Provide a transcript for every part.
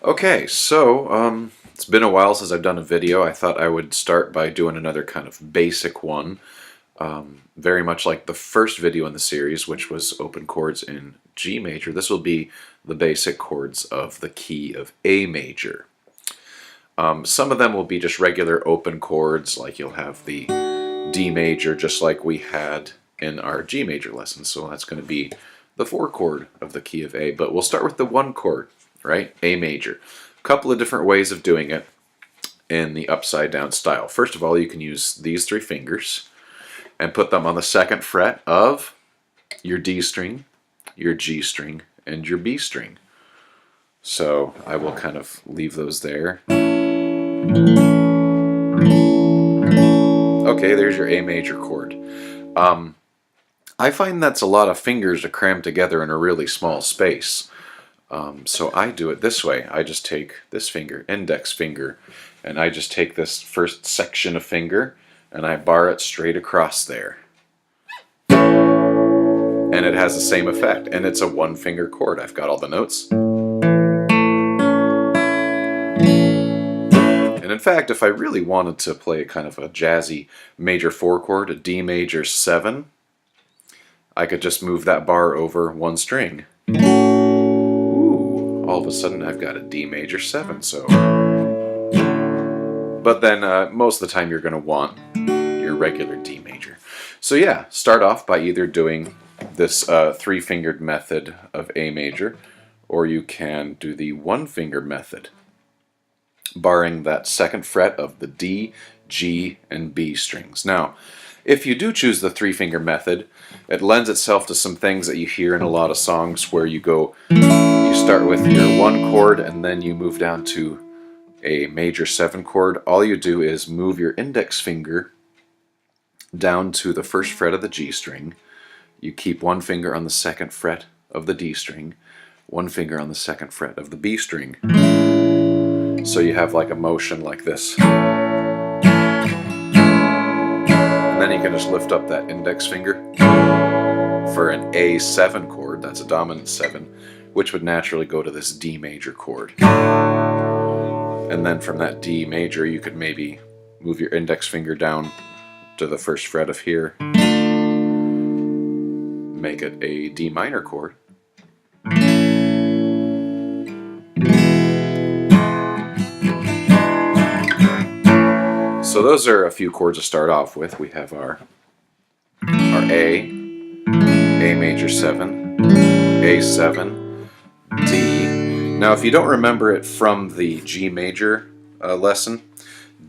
Okay, so it's been a while since I've done a video. I thought I would start by doing another kind of basic one, very much like the first video in the series, which was open chords in G major. This will be the basic chords of the key of A major. Some of them will be just regular open chords, like you'll have the D major, just like we had in our G major lesson. So that's going to be the 4 chord of the key of A. But we'll start with the 1 chord, right? A major. A couple of different ways of doing it in the upside down style. First of all, you can use these 3 fingers and put them on the 2nd fret of your D string, your G string, and your B string. So I will kind of leave those there. Okay, there's your A major chord. I find that's a lot of fingers to cram together in a really small space. So I do it this way. I just take this finger, index finger, and I just take this first section of finger and I bar it straight across there. And it has the same effect, and it's a 1-finger chord. I've got all the notes. And in fact, if I really wanted to play kind of a jazzy major 4 chord, a D major 7, I could just move that bar over 1 string. Ooh, all of a sudden I've got a D major 7. So, but then most of the time you're going to want your regular D major. So yeah, start off by either doing this 3-fingered method of A major, or you can do the 1-finger method, barring that 2nd fret of the D, G, and B strings. Now, if you do choose the 3-finger method, it lends itself to some things that you hear in a lot of songs where you start with your 1 chord and then you move down to a major 7 chord. All you do is move your index finger down to the 1st fret of the G string. You keep 1 finger on the 2nd fret of the D string, 1 finger on the 2nd fret of the B string. So you have like a motion like this. And then you can just lift up that index finger for an A7 chord, that's a dominant 7, which would naturally go to this D major chord. And then from that D major, you could maybe move your index finger down to the 1st fret of here, make it a D minor chord. So those are a few chords to start off with. We have our A major 7, A7, D. Now if you don't remember it from the G major lesson,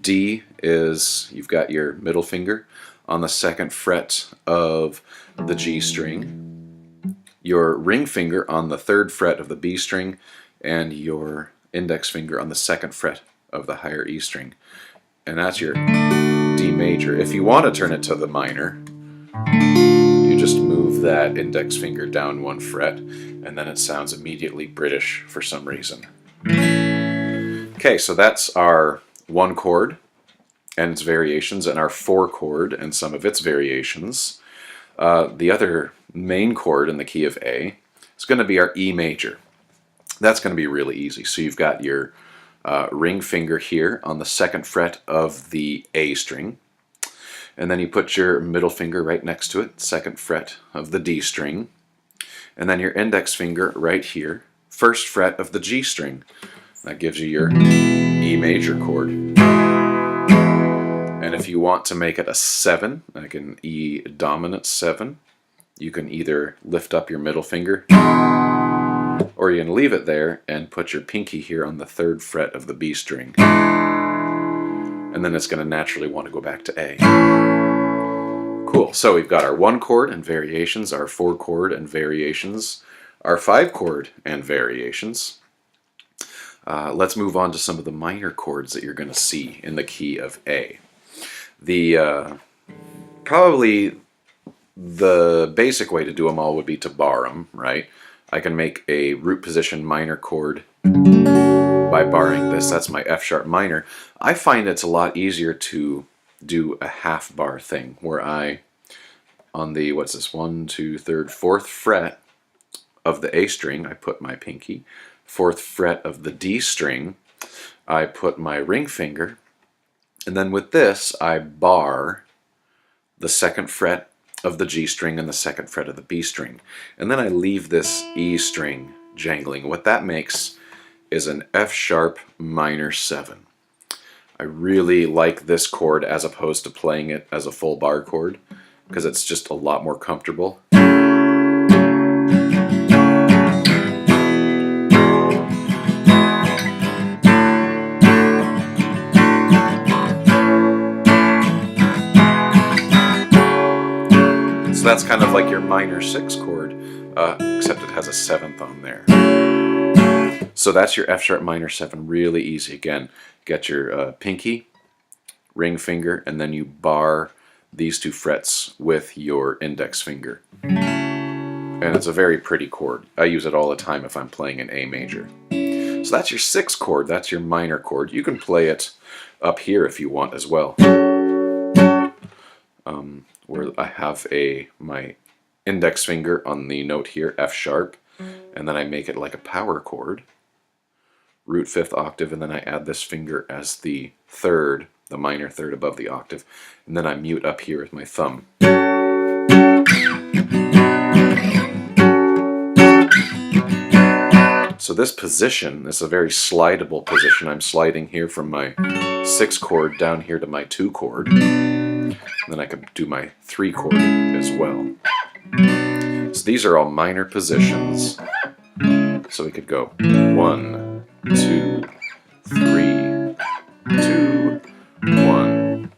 D is, you've got your middle finger on the 2nd fret of the G string, your ring finger on the 3rd fret of the B string, and your index finger on the 2nd fret of the higher E string. And that's your D major. If you want to turn it to the minor, you just move that index finger down 1 fret, and then it sounds immediately British for some reason. Okay, so that's our 1 chord and its variations, and our 4 chord and some of its variations. The other main chord in the key of A is going to be our E major. That's going to be really easy. So you've got your ring finger here on the 2nd fret of the A string, and then you put your middle finger right next to it, 2nd fret of the D string, and then your index finger right here, 1st fret of the G string. That gives you your E major chord. And if you want to make it a 7, like an E dominant 7, you can either lift up your middle finger, or you can leave it there and put your pinky here on the 3rd fret of the B string. And then it's going to naturally want to go back to A. Cool, so we've got our 1 chord and variations, our 4 chord and variations, our 5 chord and variations. Let's move on to some of the minor chords that you're going to see in the key of A. Probably the basic way to do them all would be to bar them, right? I can make a root position minor chord by barring this. That's my F sharp minor. I find it's a lot easier to do a half bar thing where I, on the, what's this, 1, 2, 3rd, 4th fret of the A string, I put my pinky, 4th fret of the D string, I put my ring finger, and then with this I bar the 2nd fret of the G string and the 2nd fret of the B string. And then I leave this E string jangling. What that makes is an F sharp minor 7. I really like this chord as opposed to playing it as a full bar chord because it's just a lot more comfortable. So that's kind of like your minor 6 chord, except it has a 7th on there. So that's your F sharp minor 7, really easy. Again, get your pinky, ring finger, and then you bar these 2 frets with your index finger. And it's a very pretty chord. I use it all the time if I'm playing an A major. So that's your 6th chord, that's your minor chord. You can play it up here if you want as well. Where I have my index finger on the note here, F sharp, and then I make it like a power chord, root 5th octave, and then I add this finger as the 3rd, the minor 3rd above the octave, and then I mute up here with my thumb. So this position is a very slidable position. I'm sliding here from my 6 chord down here to my 2 chord. And then I could do my 3 chord as well. So these are all minor positions. So we could go 1, 2, 3, 2, 1.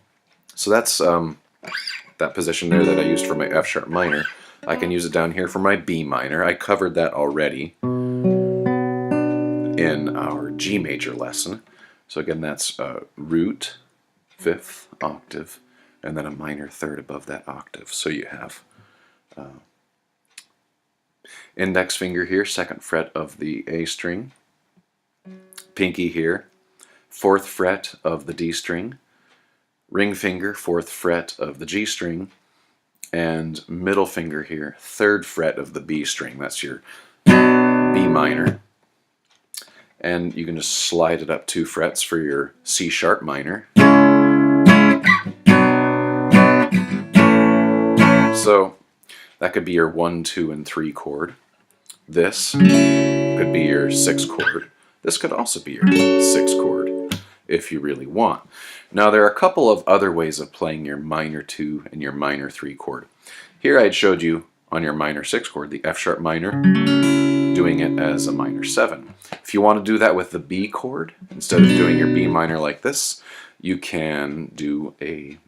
So that's that position there that I used for my F sharp minor. I can use it down here for my B minor. I covered that already in our G major lesson. So again, that's root 5th octave, and then a minor 3rd above that octave. So you have index finger here, 2nd fret of the A string, pinky here, 4th fret of the D string, ring finger, 4th fret of the G string, and middle finger here, 3rd fret of the B string. That's your B minor. And you can just slide it up 2 frets for your C sharp minor. So that could be your 1, 2, and 3 chord. This could be your 6 chord. This could also be your 6 chord if you really want. Now there are a couple of other ways of playing your minor 2 and your minor 3 chord. Here I had showed you on your minor 6 chord, the F sharp minor, doing it as a minor 7. If you want to do that with the B chord, instead of doing your B minor like this, you can do a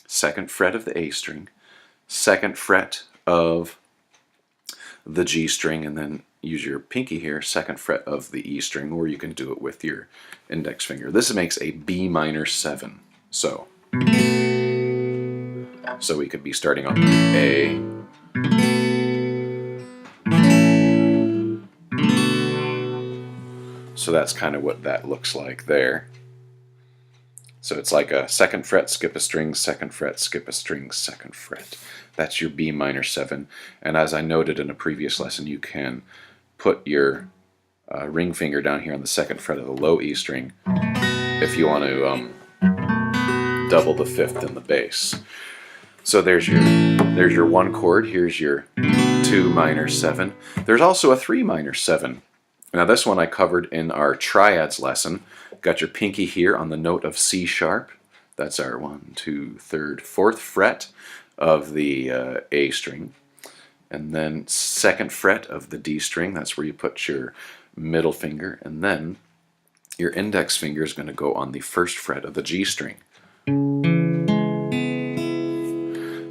2nd fret of the A string, 2nd fret of the G string, and then use your pinky here, 2nd fret of the E string, or you can do it with your index finger. This makes a B minor 7. So we could be starting on A, so that's kind of what that looks like there. So it's like a 2nd fret, skip a string, 2nd fret, skip a string, 2nd fret. That's your B minor 7. And as I noted in a previous lesson, you can put your ring finger down here on the 2nd fret of the low E string if you want to double the 5th in the bass. So there's your 1 chord. Here's your 2 minor 7. There's also a 3 minor 7. Now this one I covered in our triads lesson. Got your pinky here on the note of C sharp. That's our 1, 2, 3rd, 4th fret of the A string. And then 2nd fret of the D string. That's where you put your middle finger. And then your index finger is going to go on the 1st fret of the G string.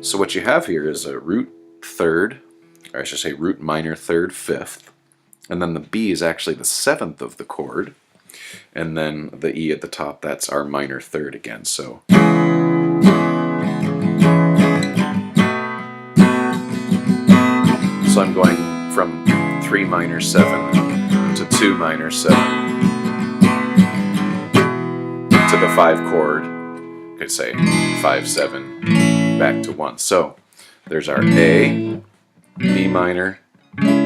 So what you have here is a root 3rd, or I should say root minor 3rd, 5th. And then the B is actually the 7th of the chord. And then the E at the top, that's our minor 3rd again. So I'm going from 3 minor 7 to 2 minor 7 to the 5 chord. You could say 5, 7, back to 1. So there's our A, B minor,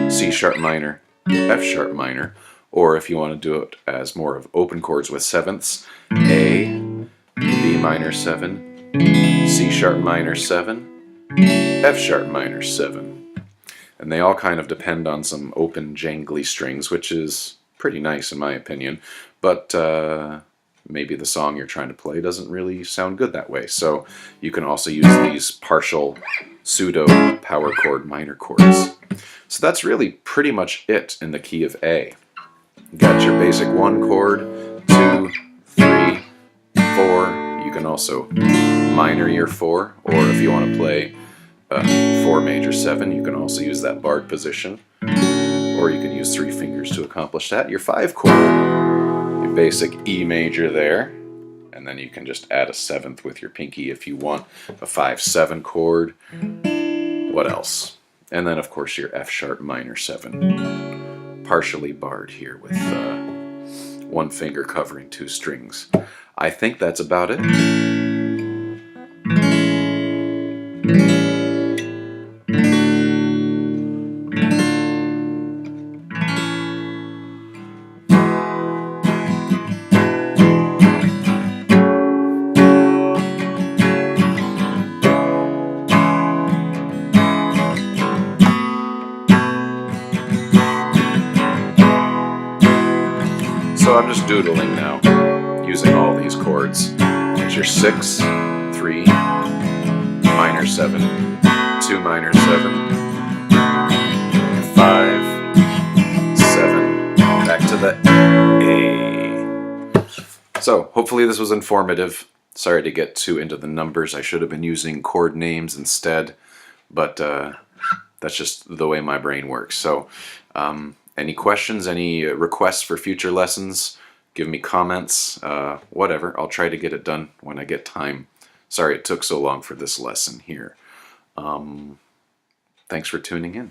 C sharp minor, F sharp minor, or if you want to do it as more of open chords with sevenths, A, B minor 7, C sharp minor 7, F sharp minor 7. And they all kind of depend on some open jangly strings, which is pretty nice in my opinion, but maybe the song you're trying to play doesn't really sound good that way. So you can also use these partial pseudo power chord minor chords. So that's really pretty much it in the key of A. You got your basic 1 chord, 2, 3, 4. You can also minor your 4, or if you want to play 4 major 7, you can also use that barred position, or you can use 3 fingers to accomplish that. Your 5 chord, your basic E major there, and then you can just add a 7th with your pinky if you want, a 5-7 chord. What else? And then of course your F sharp minor 7, partially barred here with 1 finger covering 2 strings. I think that's about it. So I'm just doodling now, using all these chords. There's your 6, 3, minor 7, 2 minor 7, 5, 7, back to the A. So hopefully this was informative. Sorry to get too into the numbers. I should have been using chord names instead, but that's just the way my brain works. So any questions, any requests for future lessons, give me comments, whatever. I'll try to get it done when I get time. Sorry it took so long for this lesson here. Thanks for tuning in.